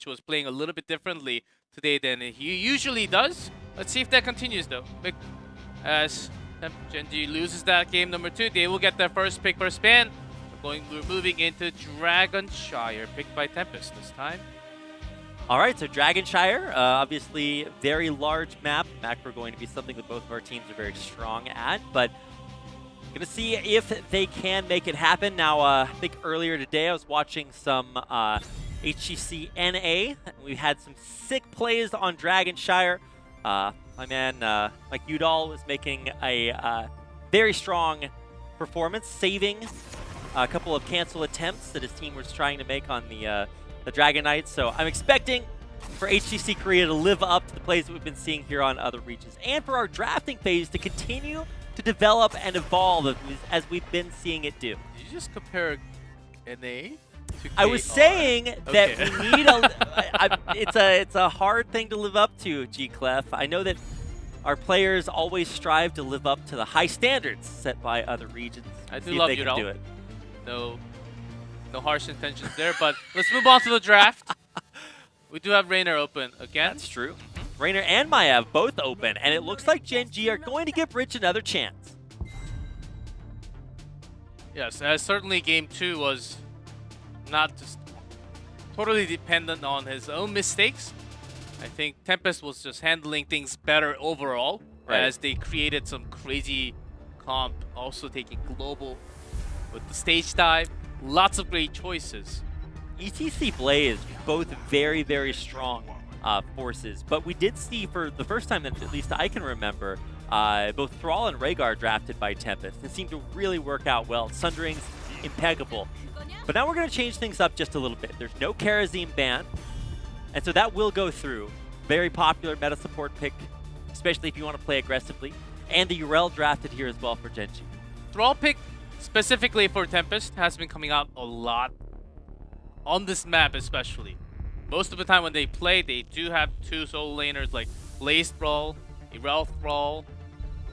which was playing a little bit differently today than he usually does. Let's see if that continues though. As Gen.G loses that game number 2, they will get their first pick, first ban. We're moving into Dragonshire, picked by Tempest this time. All right, so Dragonshire, obviously very large map. Macro going to be something that both of our teams are very strong at, but gonna see if they can make it happen. Now, I think earlier today I was watching some HGC NA. We had some sick plays on Dragonshire. My man, Mike Udall was making a very strong performance, saving a couple of cancel attempts that his team was trying to make on the Dragon Knights. So I'm expecting for HGC Korea to live up to the plays that we've been seeing here on other regions, and for our drafting phase to continue to develop and evolve as we've been seeing it do. Did you just compare NA to I was saying that we need it's a hard thing to live up to, G-Clef. I know that our players always strive to live up to the high standards set by other regions. I do see love if they you, can do it. No harsh intentions there, but let's move on to the draft. We do have Rainer open again. That's true. Rainer and Maiev both open, and it looks like Gen.G are going to give Rich another chance. Yes, certainly game 2 was not just totally dependent on his own mistakes. I think Tempest was just handling things better overall, as they created some crazy comp, also taking global with the stage dive. Lots of great choices. ETC Blaze, both very, very strong forces, but we did see for the first time that at least I can remember, both Thrall and Rhaegar drafted by Tempest. It seemed to really work out well. Sundering's impeccable. But now we're going to change things up just a little bit. There's no Karazim ban, and so that will go through. Very popular meta support pick, especially if you want to play aggressively. And the Urel drafted here as well for Gen.G. Thrall pick specifically for Tempest has been coming out a lot on this map especially. Most of the time when they play, they do have 2 solo laners like Blaze Thrall, Urel Thrall.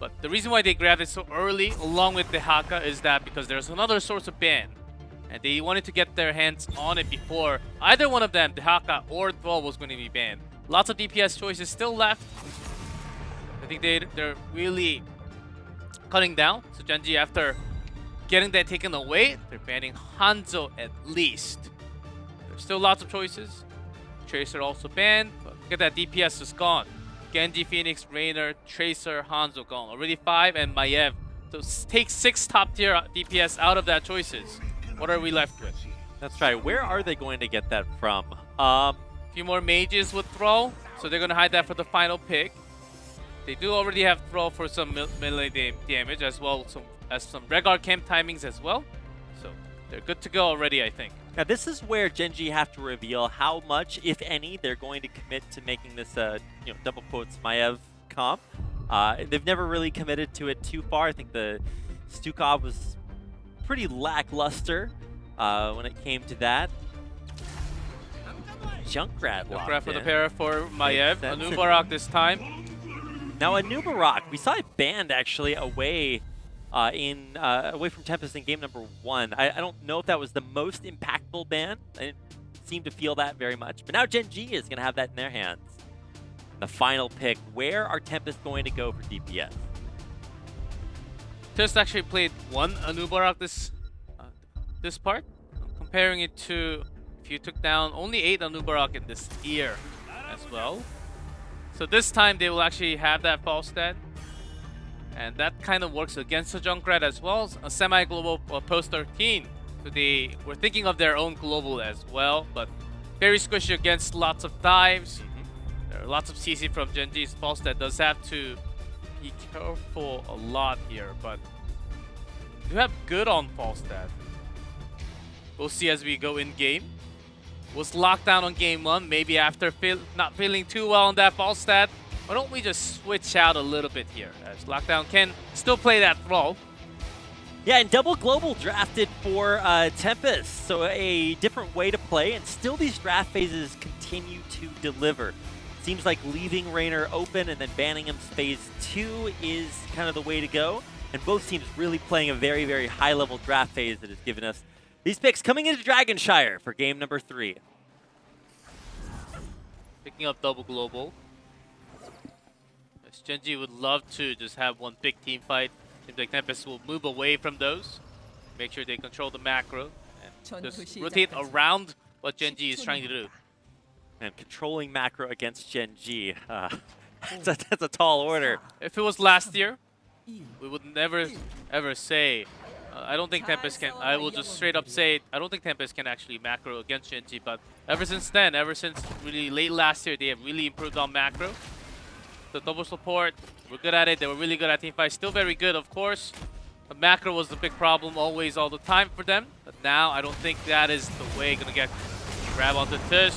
But the reason why they grabbed it so early along with the Haka is that because there's another source of ban. And they wanted to get their hands on it before either one of them, the Haka or Thrall, was going to be banned. Lots of DPS choices still left. I think they're really cutting down. So Gen.G, after getting that taken away, they're banning Hanzo at least. There's still lots of choices. Tracer also banned, but look at that, DPS is gone. Genji, Phoenix, Rainer, Tracer, Hanzo gone. Already 5, and Maiev. So take 6 top tier DPS out of that choices. What are we left with? That's right. Where are they going to get that from? A few more mages with Thrall, so they're going to hide that for the final pick. They do already have Thrall for some melee damage as well as some Rhaegar camp timings as well. So they're good to go already, I think. Now this is where Gen.G have to reveal how much, if any, they're going to commit to making this, double quotes Maiev comp. They've never really committed to it too far. I think the Stukov was pretty lackluster when it came to that. Junkrat for the pair for Maiev. Anubarak this time. Now Anubarak, we saw it banned actually away away from Tempest in game number 1. I don't know if that was the most impactful ban. I didn't seem to feel that very much. But now Gen.G is going to have that in their hands. The final pick, where are Tempest going to go for DPS? Just actually played 1 Anubarak this part. Comparing it to if you took down only 8 Anubarak in this tier as well. So this time they will actually have that false stat. And that kind of works against the Junkrat as well. A semi-global post-13. So they were thinking of their own global as well. But very squishy against lots of dives. There are lots of CC from Gen.G's false stat. Does have to be careful a lot here. But you have good on false stat. We'll see as we go in-game. Was locked down on game 1. Maybe after not feeling too well on that false stat. Why don't we just switch out a little bit here, as Lockdown can still play that Thrall. Yeah, and double global drafted for Tempest, so a different way to play, and still these draft phases continue to deliver. Seems like leaving Rainer open and then banning him phase 2 is kind of the way to go, and both teams really playing a very, very high-level draft phase that has given us these picks coming into Dragonshire for game number 3. picking up double global. As Gen.G would love to just have one big team fight. Seems like Tempest will move away from those. Make sure they control the macro. And just rotate around what Gen.G is trying to do. And controlling macro against Gen.G. That's a tall order. If it was last year, we would never ever say, I don't think Tempest can, I will just straight up say, I don't think Tempest can actually macro against Gen.G, but ever since then, ever since really late last year, they have really improved on macro. The double support, we're good at it, they were really good at teamfight, still very good of course. The macro was the big problem always, all the time for them, but now I don't think that is the way. Gonna get grab onto Tish,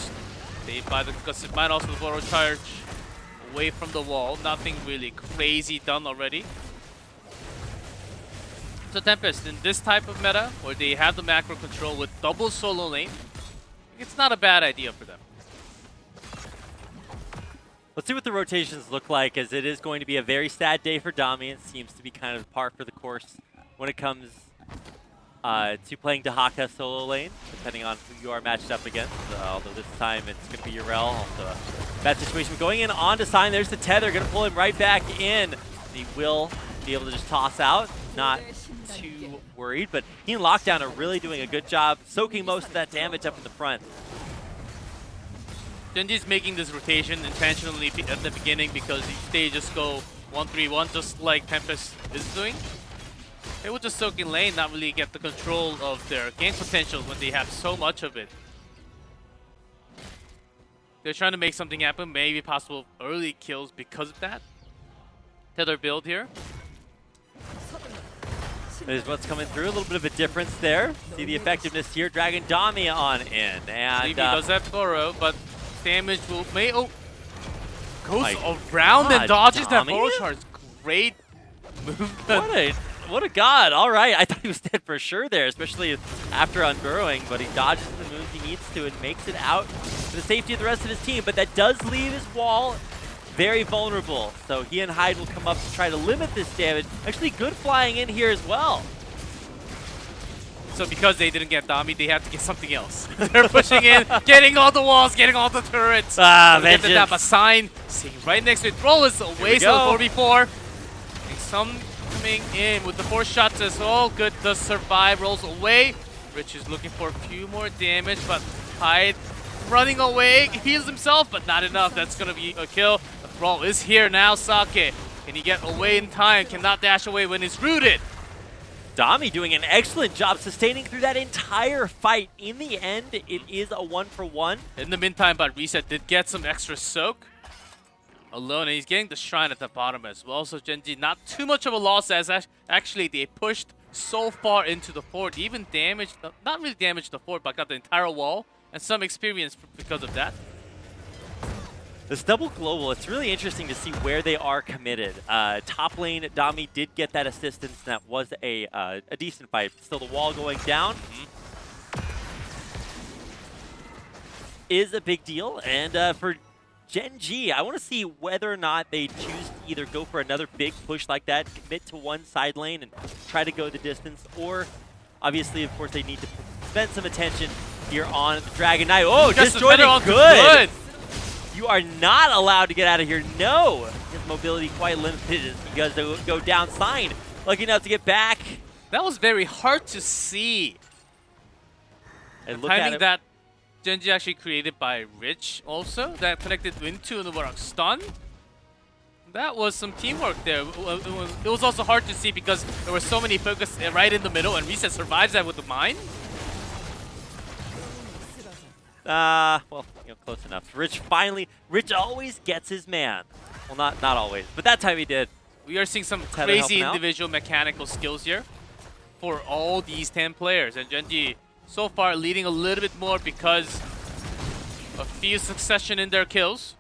they buy the Gusset Mine, also the Borrow Charge, away from the wall, nothing really crazy done already. So Tempest, in this type of meta, where they have the macro control with double solo lane, it's not a bad idea for them. Let's see what the rotations look like, as it is going to be a very sad day for Dami. It seems to be kind of par for the course when it comes to playing Dahaka solo lane, depending on who you are matched up against. Although this time it's going to be Urel, also a bad situation. Going in on to Sign, there's the tether, going to pull him right back in. He will be able to just toss out, not too worried, but he and Lockdown are really doing a good job soaking most of that damage up in the front. Gen.G's making this rotation intentionally at the beginning because if they just go 1-3-1 just like Tempest is doing, they will just soak in lane, not really get the control of their game potential when they have so much of it. They're trying to make something happen, maybe possible early kills because of that. Tether build here. There's what's coming through, a little bit of a difference there. See the effectiveness here, Dragon Dami on in. And DB does that Burrow, but damage will goes God, around and dodges that Dami? Burrow charge. Great movement. What a god. All right, I thought he was dead for sure there, especially after unburrowing, but he dodges the moves he needs to and makes it out for the safety of the rest of his team. But that does leave his wall very vulnerable, so he and Hyde will come up to try to limit this damage. Actually, good flying in here as well. So because they didn't get Dami, they had to get something else. They're pushing in, getting all the walls, getting all the turrets. Get the Dappa Sign, sitting right next to it. Throw is away, so 4v4. Some coming in with the 4 shots as well. Good does survive, rolls away. Rich is looking for a few more damage, but Hyde running away, heals himself, but not enough. That's gonna be a kill. The Brawl is here now, Sake. Can he get away in time? Cannot dash away when he's rooted. Dami doing an excellent job sustaining through that entire fight. In the end, it is a 1-for-1. In the meantime, but Reset did get some extra soak. Alone, and he's getting the Shrine at the bottom as well. So Gen.G, not too much of a loss as actually they pushed so far into the fort. Even damaged, not really damaged the fort, but got the entire wall and some experience because of that. This double global, it's really interesting to see where they are committed. Top lane, Dami did get that assistance, and that was a decent fight. Still, the wall going down is a big deal. And for Gen.G, I want to see whether or not they choose to either go for another big push like that, commit to one side lane and try to go the distance, or obviously, of course, they need to spend some attention here on the Dragon Knight. Oh, just joining good! You are not allowed to get out of here. No! His mobility quite limited as he does go down Sign. Lucky enough to get back. That was very hard to see. And the look timing at that Gen.G actually created by Rich also, that connected into the Warlock stun. That was some teamwork there. It was also hard to see because there were so many focus right in the middle, and Reset survives that with the mine. Well, you know, close enough. Rich always gets his man. Well, not always, but that time he did. We are seeing some crazy individual mechanical skills here for all these 10 players, and Gen.G so far leading a little bit more because of few succession in their kills.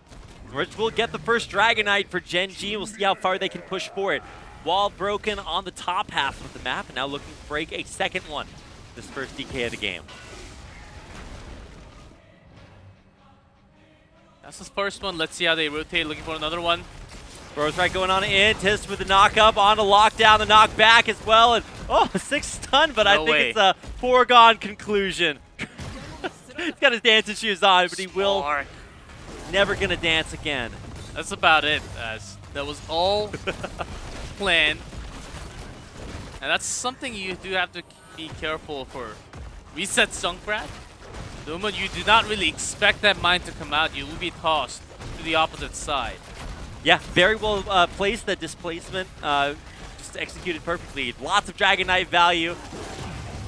Rich will get the first Dragon Knight for Gen.G. We'll see how far they can push for it. Wall broken on the top half of the map, and now looking to break a second one this first DK of the game. That's the first one. Let's see how they rotate, looking for another one. Birthright going on in. Tisk with the knock up on to lockdown, the knock back as well. And oh, 6 stun, but I think it's a foregone conclusion. He's got his dancing shoes on, but he will never gonna dance again. That's about it, as that was all planned. And that's something you do have to be careful for. Reset Junkrat. The moment you do not really expect that mine to come out, you will be tossed to the opposite side. Yeah, very well placed. The displacement just executed perfectly. Lots of Dragon Knight value.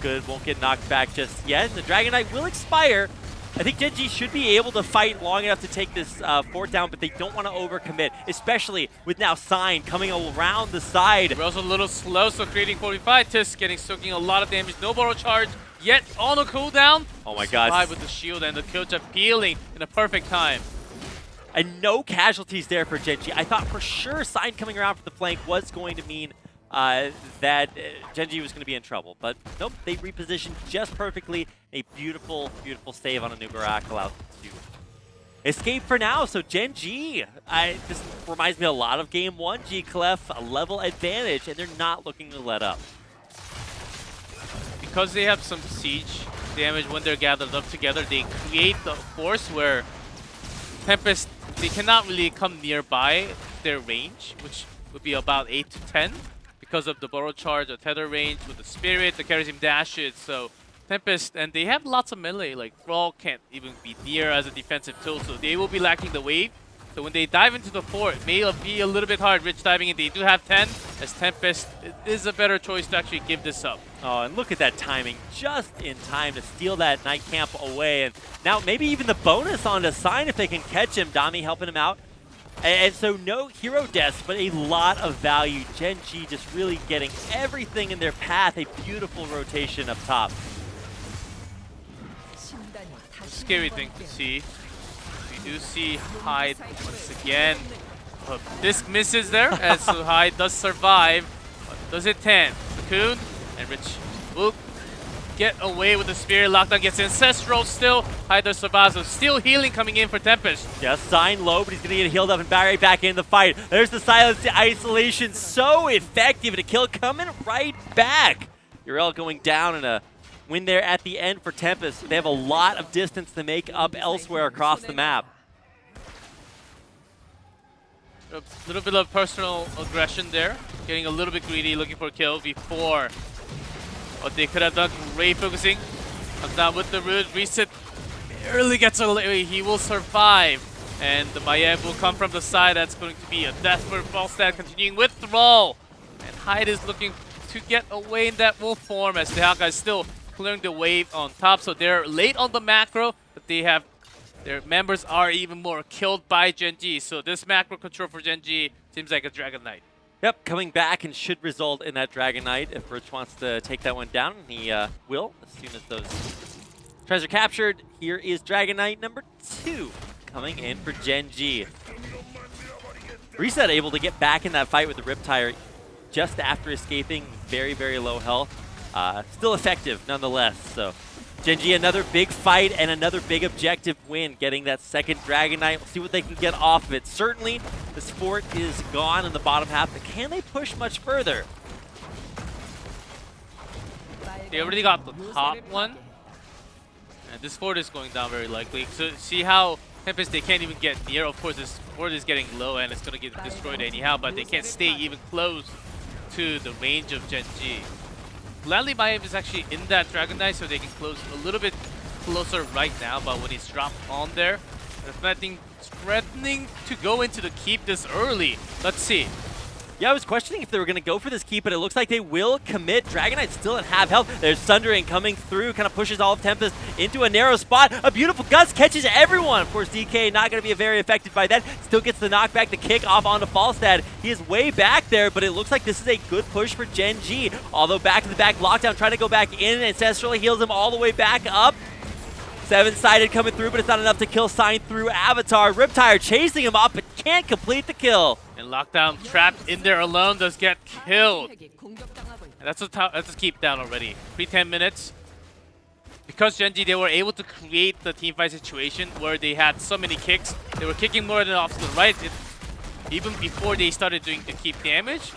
Good, won't get knocked back just yet. The Dragon Knight will expire. I think Gen.G should be able to fight long enough to take this fort down, but they don't want to overcommit, especially with now Sign coming around the side. We're also a little slow, so creating 45. Tisk soaking a lot of damage. No borrow charge yet on a cooldown. Oh my god. Survive with the shield and the kill just peeling in a perfect time. And no casualties there for Gen.G. I thought for sure Sign coming around for the flank was going to mean that Gen.G was going to be in trouble. But nope, they repositioned just perfectly. A beautiful, beautiful save on a Nubarak allowed them to escape for now. So Gen.G, this reminds me a lot of Game 1. G-Clef, a level advantage, and they're not looking to let up. Because they have some siege damage when they're gathered up together, they create the force where Tempest, they cannot really come nearby their range, which would be about 8 to 10 because of the borrow charge, the tether range with the spirit, the charism dash it. So Tempest, and they have lots of melee, like Thrall can't even be near as a defensive tool, so they will be lacking the wave. So when they dive into the fort, it may be a little bit hard. Rich diving in, they do have 10, as Tempest is a better choice to actually give this up. Oh, and look at that timing, just in time to steal that Night Camp away. And now maybe even the bonus on the Sign if they can catch him. Dami helping him out. And so no hero deaths, but a lot of value. Gen.G just really getting everything in their path. A beautiful rotation up top. Scary thing to see. We do see Hyde once again. Disc misses there, as Hyde does survive. But does it 10? Cocoon and Rich will get away with the Spirit. Lockdown gets Ancestral still. Hyde does survive, so still healing coming in for Tempest. Just Sign low, but he's going to get healed up and right back in the fight. There's the silence, the isolation, so effective. And a kill coming right back. Uriel going down and a win there at the end for Tempest. They have a lot of distance to make up elsewhere across the map. A little bit of personal aggression there. Getting a little bit greedy, looking for a kill before what they could have done. Ray focusing. Comes down with the root. Reset barely gets away. He will survive. And the Mayeb will come from the side. That's going to be a death for Falstad, continuing with Thrall. And Hyde is looking to get away in that wolf form, as the Hawkeye is still clearing the wave on top. So they're late on the macro, but they have their members are even more killed by Gen.G. So this macro control for Gen.G seems like a Dragon Knight. Yep, coming back and should result in that Dragon Knight if Rich wants to take that one down. He will as soon as those treasures are captured. Here is Dragon Knight number 2 coming in for Gen.G. Reset able to get back in that fight with the Riptire just after escaping. Very, very low health. Still effective nonetheless. So Gen.G, another big fight and another big objective win, getting that second Dragon Knight. We'll see what they can get off of it. Certainly, this fort is gone in the bottom half, but can they push much further? They already got the top one. And this fort is going down very likely. So see how Tempest, they can't even get near. Of course, this fort is getting low and it's going to get destroyed anyhow, but they can't stay even close to the range of Gen.G. Gladly Mayhem is actually in that Dragon Knight, so they can close a little bit closer right now, but when he's dropped on there, threatening to go into the keep this early. Let's see. Yeah, I was questioning if they were going to go for this keep, but it looks like they will commit. Dragon Knight still at half health. There's Sundering coming through, kind of pushes all of Tempest into a narrow spot. A beautiful Gust catches everyone. Of course, DK not going to be very affected by that. Still gets the knockback, the kick off onto Falstad. He is way back there, but it looks like this is a good push for Gen.G. Although back to the back lockdown, trying to go back in. Ancestral heals him all the way back up. Seven-sided coming through, but it's not enough to kill Sign through Avatar. Riptire chasing him up, but can't complete the kill. And Lockdown trapped in there alone does get killed. And that's a keep down already. Pre-10 minutes. Because Gen.G, they were able to create the teamfight situation where they had so many kicks. They were kicking more than off to the right. Even before they started doing the keep damage.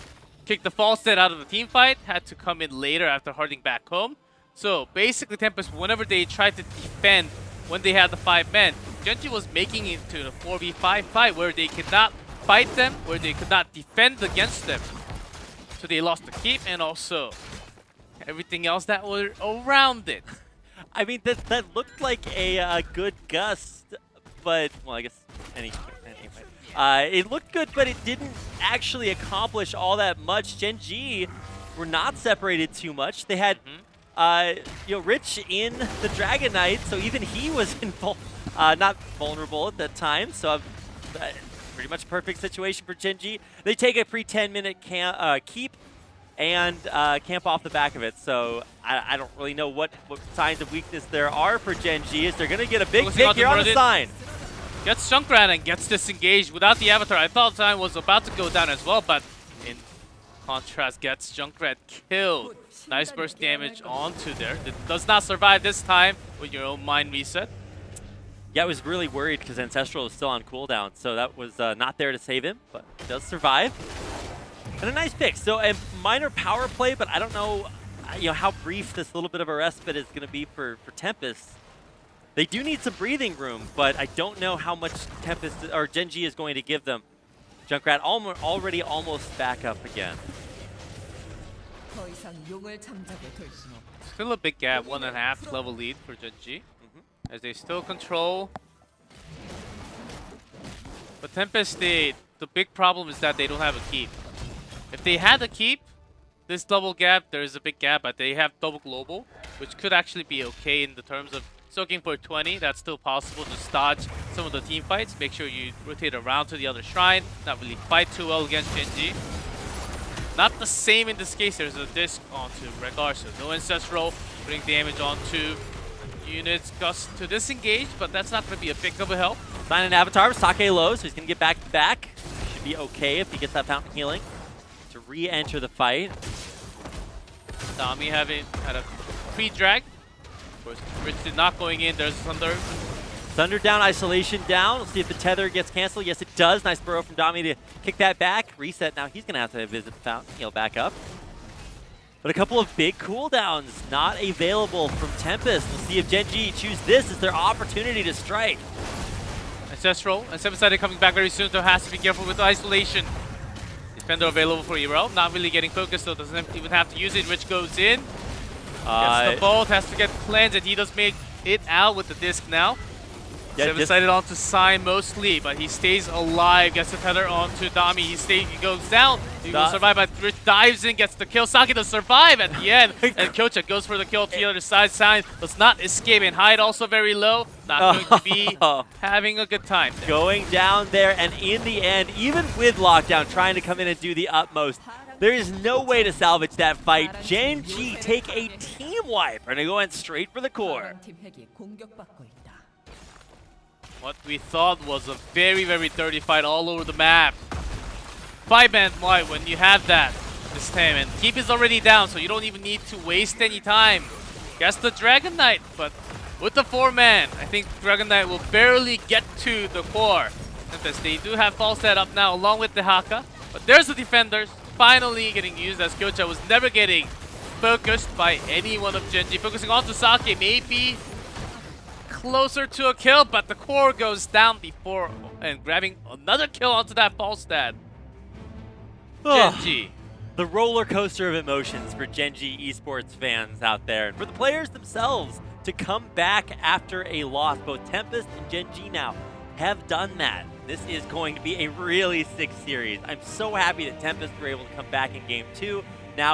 Kicked the Falstad out of the teamfight. Had to come in later after harding back home. So basically Tempest, whenever they tried to defend when they had the 5 men, Gen.G was making it to the 4v5 fight where they could not fight them, where they could not defend against them. So they lost the keep and also everything else that were around it. I mean, that looked like a good gust, but, well, I guess anyway. It looked good, but it didn't actually accomplish all that much. Gen.G were not separated too much. They had, Rich in the Dragon Knight, so even he was not vulnerable at that time. So pretty much perfect situation for Gen.G. They take a pre-10-minute keep and camp off the back of it. So I don't really know what signs of weakness there are for Gen.G. Is they're going to get a big pick here on the sign. Gets Junkrat and gets disengaged without the Avatar. I thought time was about to go down as well, but in contrast, gets Junkrat killed. Nice burst damage onto there. It does not survive this time with your own mind reset. Yeah, I was really worried because Ancestral is still on cooldown, so that was not there to save him, but he does survive. And a nice pick. So a minor power play, but I don't know, how brief this little bit of a respite is going to be for Tempest. They do need some breathing room, but I don't know how much Tempest or Gen.G is going to give them. Junkrat already almost back up again. Still a big gap, 1.5 level lead for Gen.G. As they still control. But Tempest, the big problem is that they don't have a keep. If they had a keep, this double gap, there is a big gap, but they have double global, which could actually be okay in the terms of soaking for 20. That's still possible. Just dodge some of the team fights. Make sure you rotate around to the other shrine. Not really fight too well against Gen.G. Not the same in this case. There's a disc onto Regar, so no Ancestral. Putting damage onto units. Gust to disengage, but that's not going to be a big of a help. Sign an Avatar, Sake low, so he's going to get back to back. Should be okay if he gets that Fountain Healing to re-enter the fight. Dami had a pre-drag. Of course, Rich did not going in. There's Thunder. Thunder down, Isolation down. Let's see if the tether gets canceled. Yes, it does. Nice burrow from Dami to kick that back. Reset. Now he's going to have to visit the Fountain, heal back up. But a couple of big cooldowns not available from Tempest. We'll see if Gen.G choose this as their opportunity to strike. Ancestral and Seven-Sided coming back very soon, so has to be careful with the Isolation. Defender available for Hero. Not really getting focused, so doesn't even have to use it. Rich goes in. Gets the bolt, has to get cleansed, and he does make it out with the disc now. Yeah, Seven-Sided onto Sign mostly, but he stays alive. Gets the tether onto Dami. He goes down. He will survive, but Rich dives in, gets the kill. Saki does survive at the end. And Kyocha goes for the kill to the other side. Sign does not escape, and Hyde also very low. Not going to be having a good time there. Going down there, and in the end, even with Lockdown trying to come in and do the utmost, there is no way to salvage that fight. Gen.G take a team wipe, and they're going straight for the core. What we thought was a very, very dirty fight all over the map. 5-man wipe when you have that this time, and Keep is already down, so you don't even need to waste any time. Guess the Dragon Knight, but with the 4-man, I think Dragon Knight will barely get to the core. They do have false set up now along with the Haka, but there's the defenders finally getting used as Kyocha was never getting focused by any one of Gen.G. Focusing onto Sake, maybe closer to a kill, but the core goes down before and grabbing another kill onto that false stat. Gen.G. The roller coaster of emotions for Gen.G esports fans out there, and for the players themselves to come back after a loss. Both Tempest and Gen.G now have done that. This is going to be a really sick series. I'm so happy that Tempest were able to come back in Game 2.